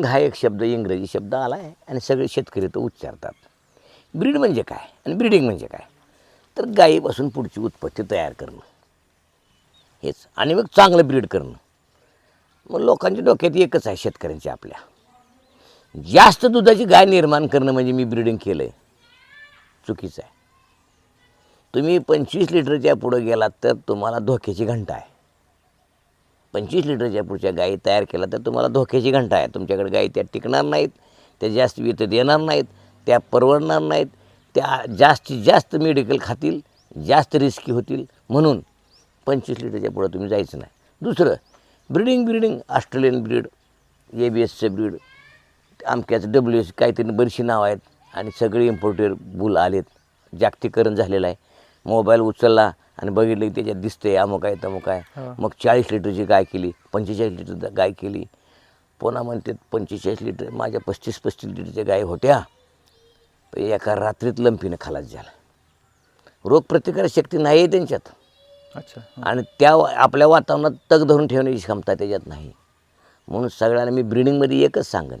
Breeding हा एक शब्द इंग्रजी शब्द आला आहे आणि सगळे शेतकरी तो उच्चारतात. ब्रीड म्हणजे काय आणि ब्रीडिंग म्हणजे काय? तर गायीपासून पुढची उत्पत्ती तयार करणं हेच, आणि मग चांगलं ब्रीड करणं. मग लोकांच्या डोक्यात एकच आहे शेतकऱ्यांच्या आपल्या, जास्त दुधाची गाय निर्माण करणं म्हणजे मी ब्रीडिंग केलं आहे, चुकीचं आहे. तुम्ही 25 लिटरच्या पुढं गेलात तर तुम्हाला धोक्याची घंटा आहे. 25 लिटरच्या पुढच्या गायी तयार केला तर तुम्हाला धोक्याची घंटा आहे. तुमच्याकडे गायी त्या टिकणार नाहीत, त्या जास्त विकत देणार नाहीत, त्या परवडणार नाहीत, त्या जास्तीत जास्त मेडिकल खातील, जास्त रिस्की होतील. म्हणून 25 लिटरच्या पुढं तुम्ही जायचं नाही. दुसरं ब्रीडिंग ऑस्ट्रेलियन ब्रीड, ABSचं ब्रीड, आमक्याचं WS काहीतरी बरीचशी नाव आहेत आणि सगळे इम्पोर्टेड बुल आलेत. जागतिकीकरण झालेलं आहे. मोबाईल उचलला आणि बघितलं की त्याच्यात दिसतंय अमुक आहे तमुक आहे. मग 40 लिटरची गाय केली, 45 लिटर गाय केली. पुन्हा म्हणतात 45 लिटर, माझ्या 35 लिटरच्या गाय होत्या, एका रात्रीत लंपीनं खलास झाला. रोगप्रतिकारक शक्ती नाही आहे त्यांच्यात. अच्छा. आणि त्या आपल्या वातावरणात तग धरून ठेवण्याची क्षमता त्याच्यात नाही. म्हणून सगळ्यांना मी ब्रीडिंगमध्ये एकच सांगेन,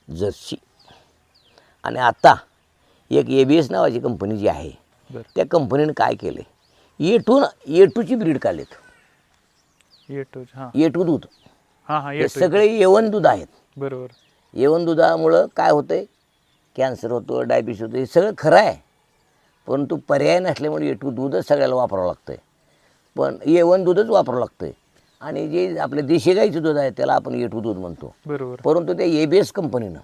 जर्सी. आणि आता एक ABS नावाची कंपनी जी आहे, त्या कंपनीने काय केलं, A2ची ब्रीड काढलेत. A2 दूध. हे सगळे A1 दूध आहेत. बरोबर. A1 दुधामुळं काय होतंय, कॅन्सर होतो, डायबिटीस होतं, हे सगळं खरं आहे. परंतु पर्याय नसल्यामुळे A2 दूधच सगळ्याला वापरावं लागतं आहे. पण A1 दूधच वापरावं लागतं आहे. आणि जे आपले देशी गाईचं दूध आहे त्याला आपण A2 दूध म्हणतो. बरोबर. परंतु त्या ABS कंपनीनं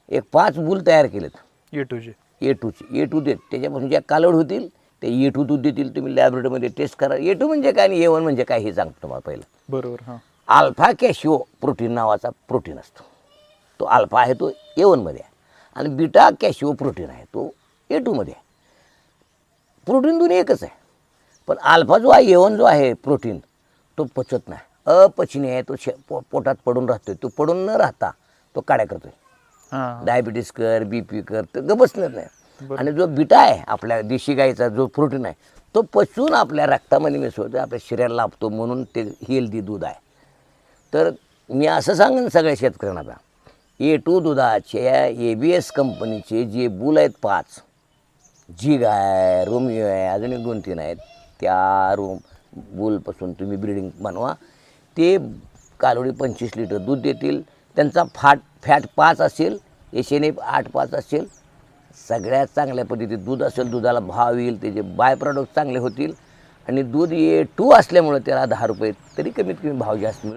एक 5 बुल तयार केलेत A2 देत. त्याच्यापासून ज्या कालवड होतील ते A2 दूध देतील. तुम्ही लॅबोरेटरीमध्ये टेस्ट करा. A2 म्हणजे काय आणि A1 म्हणजे काय हे सांगतो तुम्हाला पहिलं. बरोबर. हां. अल्फा कॅशिओ प्रोटीन नावाचा प्रोटीन असतो. तो अल्फा आहे तो A1मध्ये आहे, आणि बीटा कॅशिओ प्रोटीन आहे तो A2मध्ये आहे. प्रोटीन दोन्ही एकच आहे. पण अल्फा जो आहे, A1 जो आहे प्रोटीन, तो पचत नाही, अपचनीय आहे. तो पोटात पडून राहतोय. तो पडून न राहता तो काड्या करतोय. डायबिटीस कर, BP कर, तर गबसणार नाही. आणि जो बीटा आहे आपल्या देशी गाईचा जो प्रोटीन आहे, तो पचून आपल्या रक्तामध्ये मिसळतो, आपल्या शरीराला लाभतो. म्हणून ते हेल्दी दूध आहे. तर मी असं सांगेन सगळ्या शेतकऱ्यांना, A2 दुधाच्या ABS कंपनीचे जे बुल आहेत 5, जिग आहे, रोमिओ आहे, अजून एक 2-3 आहेत, त्या बुलपासून तुम्ही ब्रीडिंग बनवा. ते कालोडी 25 लिटर दूध देतील. त्यांचा फॅट 5 असेल, SNF 8-5 असेल. सगळ्यात चांगल्या पद्धतीत दूध असेल, दुधाला भाव येईल, त्याचे बाय प्रॉडक्ट चांगले होतील. आणि दूध A2 असल्यामुळे त्याला 10 रुपये तरी कमीत कमी भाव जास्त मिळेल.